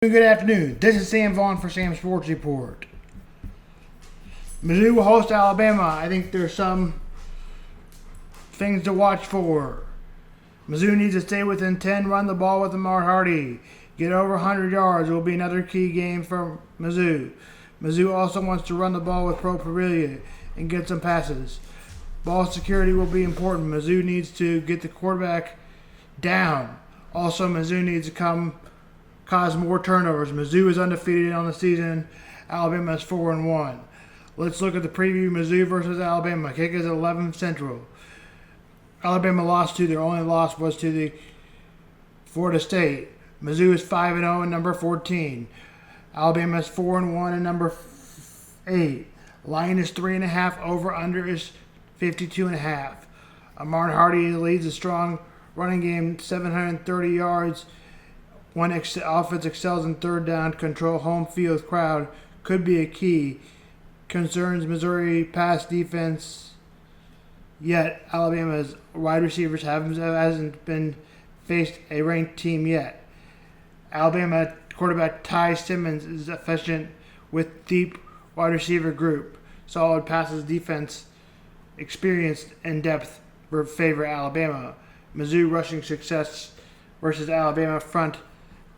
Good afternoon. This is Sam Vaughn for Sam Sports Report. Mizzou will host Alabama. I think there's some things to watch for. Mizzou needs to stay within 10, run the ball with Ahmad Hardy. Get over 100 yards. It will be another key game for Mizzou. Mizzou also wants to run the ball with Pro Parillia and get some passes. Ball security will be important. Mizzou needs to get the quarterback down. Also, Mizzou needs to cause more turnovers. Mizzou is undefeated on the season. Alabama is 4-1. Let's look at the preview. Mizzou versus Alabama. Kick is at 11 Central. Alabama lost to their only loss was to the Florida State. Mizzou is 5-0 and number 14. Alabama is 4-1 and number 8. Line is 3.5. Over under is 52.5. Ahmad Hardy leads a strong running game, 730 yards. One offense excels in third down control. Home field crowd could be a key. Concerns Missouri pass defense. Yet Alabama's wide receivers hasn't been faced a ranked team yet. Alabama quarterback Ty Simmons is efficient with deep wide receiver group. Solid passes defense, experience and depth favor Alabama. Mizzou rushing success versus Alabama front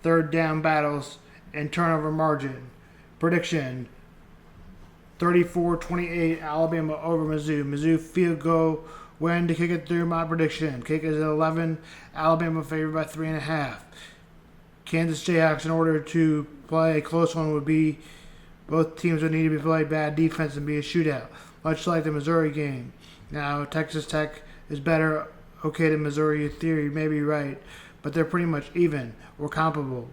third down battles and turnover margin. Prediction 34-28 Alabama over Mizzou. Mizzou field goal win to kick it through. My prediction. Kick is at 11. Alabama favored by 3.5. Kansas Jayhawks, in order to play a close one, would be both teams would need to be played bad defense and be a shootout, much like the Missouri game. Now Texas Tech is better. Okay, the Missouri theory may be right, but they're pretty much even or comparable.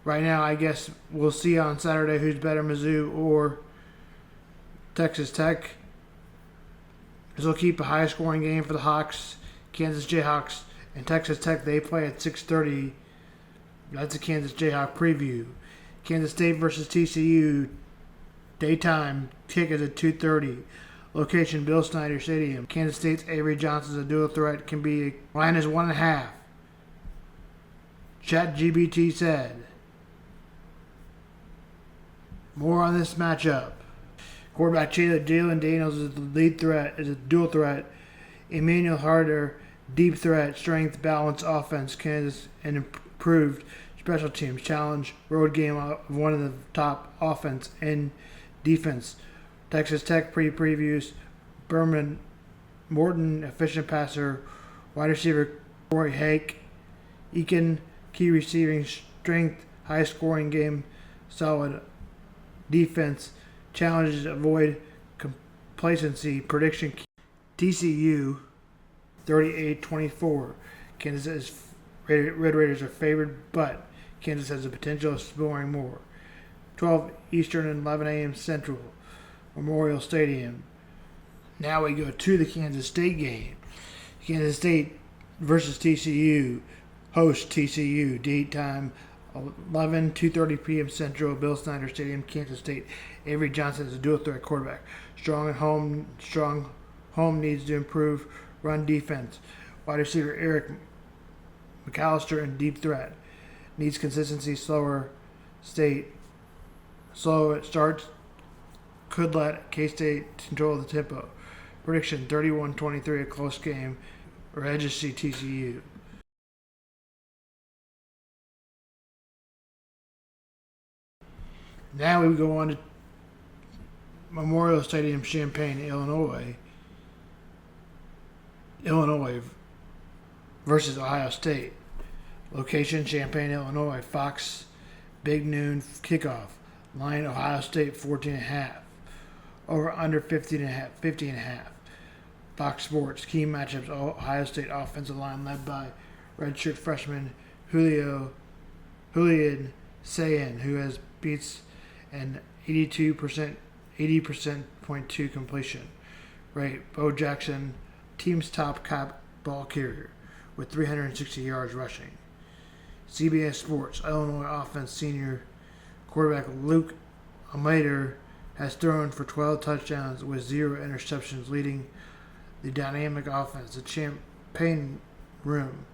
Right now, I guess we'll see on Saturday who's better, Mizzou or Texas Tech. This will keep a high-scoring game for the Hawks, Kansas Jayhawks, and Texas Tech. They play at 6:30. That's a Kansas Jayhawk preview. Kansas State versus TCU. Daytime kick is at 2:30. Location, Bill Snyder Stadium. Kansas State's Avery Johnson's a dual threat. Can be line is 1.5. ChatGPT said. More on this matchup. Quarterback Jalen Daniels is the lead threat, is a dual threat. Emmanuel Harder, deep threat, strength, balance, offense. Kansas and improved special teams. Challenge, road game of one of the top offense and defense. Texas Tech previews. Berman Morton, efficient passer. Wide receiver Corey Hake. Eakin, key receiving strength, high scoring game, solid defense. Challenges, avoid complacency. Prediction TCU 38-24. Kansas Red Raiders are favored, but Kansas has the potential of scoring more. 12 Eastern and 11 a.m. Central. Memorial Stadium. Now we go to the Kansas State game. Kansas State versus TCU. Host TCU. Date time 2:30 p.m. Central. Bill Snyder Stadium, Kansas State. Avery Johnson is a dual threat quarterback. Strong home needs to improve run defense. Wide receiver Eric McAllister in deep threat. Needs consistency. Slow it starts. Could let K-State control the tempo. Prediction 31-23, a close game. Or edges see TCU. Now we go on to Memorial Stadium, Champaign, Illinois. Illinois versus Ohio State. Location, Champaign, Illinois. Fox, big noon kickoff. Line, Ohio State 14.5. Over under 50.5. Fox Sports, key matchups. Ohio State offensive line led by redshirt freshman Julian Sayin, who has beats an 80.2 completion rate. Bo Jackson, team's top ball carrier with 360 yards rushing. CBS Sports, Illinois offense senior quarterback Luke Almeida has thrown for 12 touchdowns with 0 interceptions, leading the dynamic offense. The Champaign room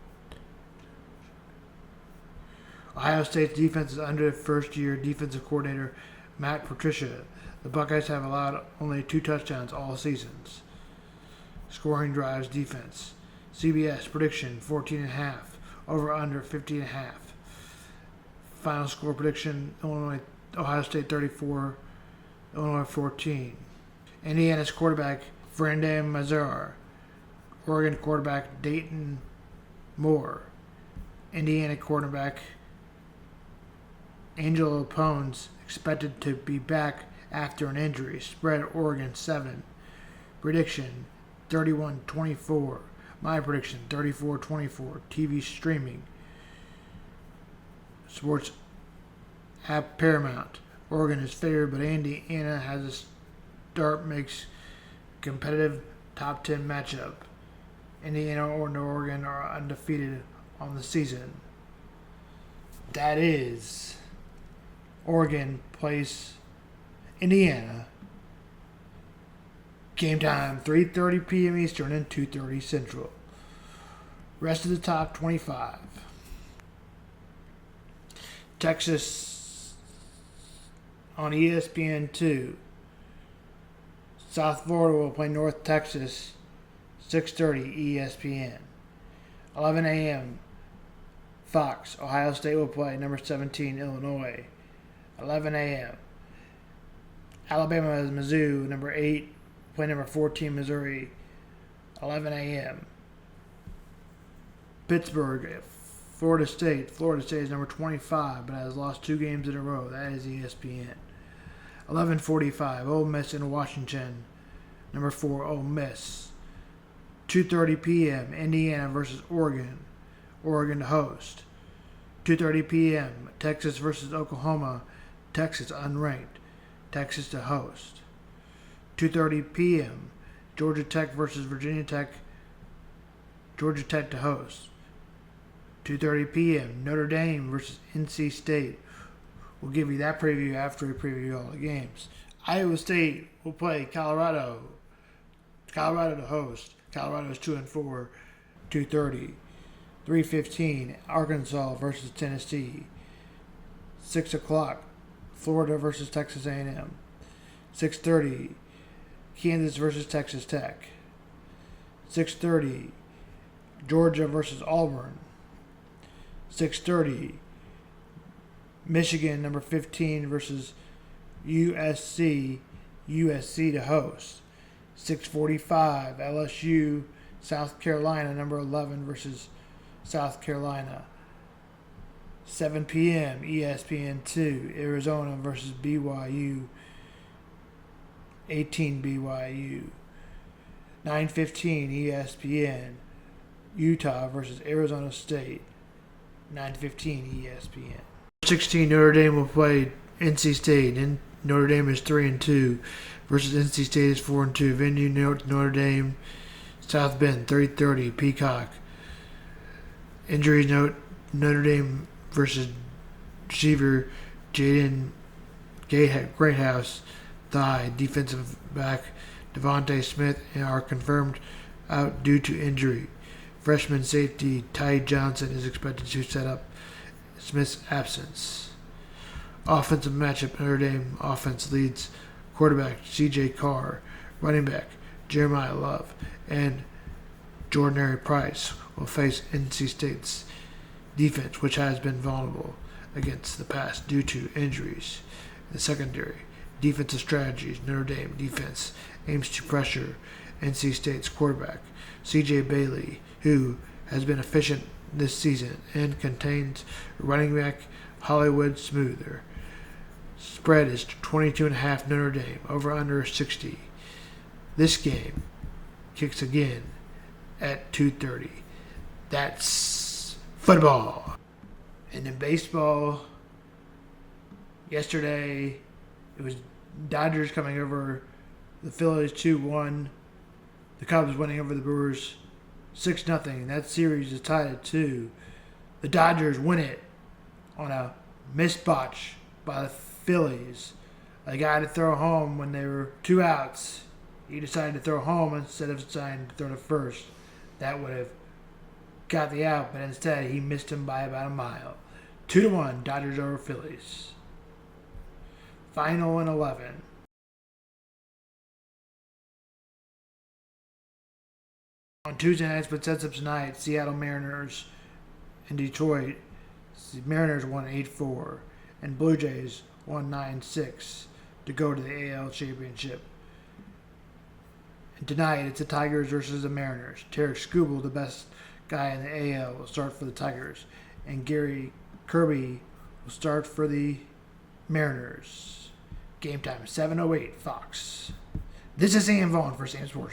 Ohio State's defense is under first-year defensive coordinator Matt Patricia. The Buckeyes have allowed only 2 touchdowns all seasons. Scoring drives defense. CBS prediction 14.5. Over under 50.5. Final score prediction Ohio State 34, Illinois 14. Indiana's quarterback Brandon Mazur. Oregon quarterback Dayton Moore. Indiana quarterback Angelo Pones expected to be back after an injury. Spread Oregon 7. Prediction 31-24. My prediction 34-24. TV streaming. Sports app Paramount. Oregon is favored, but Indiana has a start makes competitive top 10 matchup. Indiana and Oregon are undefeated on the season. That is Oregon plays Indiana. Game time 3:30 p.m. Eastern and 2:30 Central. Rest of the top 25. Texas on ESPN2. South Florida will play North Texas, 6:30 ESPN. 11 a.m. Fox. Ohio State will play number 17 Illinois, 11 a.m. Alabama is Mizzou, number 8, play number 14 Missouri, 11 a.m. Pittsburgh, Florida State. Florida State is number 25, but has lost 2 games in a row. That is ESPN. 11:45. Ole Miss in Washington, number 4 Ole Miss. 2:30 p.m. Indiana versus Oregon. Oregon to host. 2:30 p.m. Texas versus Oklahoma. Texas unranked. Texas to host. 2:30 p.m. Georgia Tech versus Virginia Tech. Georgia Tech to host. 2:30 p.m. Notre Dame versus NC State. We'll give you that preview after we preview all the games. Iowa State will play Colorado. Colorado to host. Colorado is 2-4. 2:30. 3:15. Arkansas versus Tennessee. 6 o'clock. Florida versus Texas A&M. 6:30. Kansas versus Texas Tech. 6:30. Georgia versus Auburn. 6:30. Michigan, number 15, versus USC. USC to host. 6:45. LSU, South Carolina, number 11, versus South Carolina. 7 p.m. ESPN2. Arizona versus BYU. 18 BYU. 9:15 ESPN. Utah versus Arizona State. 9:15 ESPN. 16 Notre Dame will play NC State. And Notre Dame is 3-2 versus NC State is 4-2. Venue Notre Dame, South Bend, 3:30 Peacock. Injuries note: Notre Dame versus receiver Jaden Greathouse, thigh. Defensive back Devontae Smith are confirmed out due to injury. Freshman safety Ty Johnson is expected to set up Smith's absence. Offensive matchup: Notre Dame offense leads quarterback C.J. Carr, running back Jeremiah Love, and Jordan Price will face NC State's defense, which has been vulnerable against the pass due to injuries. In the secondary, defensive strategies: Notre Dame defense aims to pressure NC State's quarterback C.J. Bailey, who has been efficient this season, and contains running back Hollywood Smoother. Spread is 22.5 Notre Dame, over under 60. This game kicks again at 2:30. That's football. And in baseball, yesterday it was Dodgers coming over the Phillies 2-1. The Cubs winning over the Brewers 6-0. That series is tied at 2. The Dodgers win it on a missed botch by the Phillies. A guy to throw home when there were 2 outs. He decided to throw home instead of deciding to throw to first. That would have got the out, but instead he missed him by about a mile. 2-1 Dodgers over Phillies. Final in 11. On Tuesday night, but sets up tonight, Seattle Mariners and Detroit. The Mariners won 8-4, and Blue Jays won 9-6 to go to the AL Championship. And tonight, it's the Tigers versus the Mariners. Tarek Skubal, the best guy in the AL, will start for the Tigers, and Gary Kirby will start for the Mariners. Game time, 7:08, Fox. This is Sam Vaughn for Sam Sports.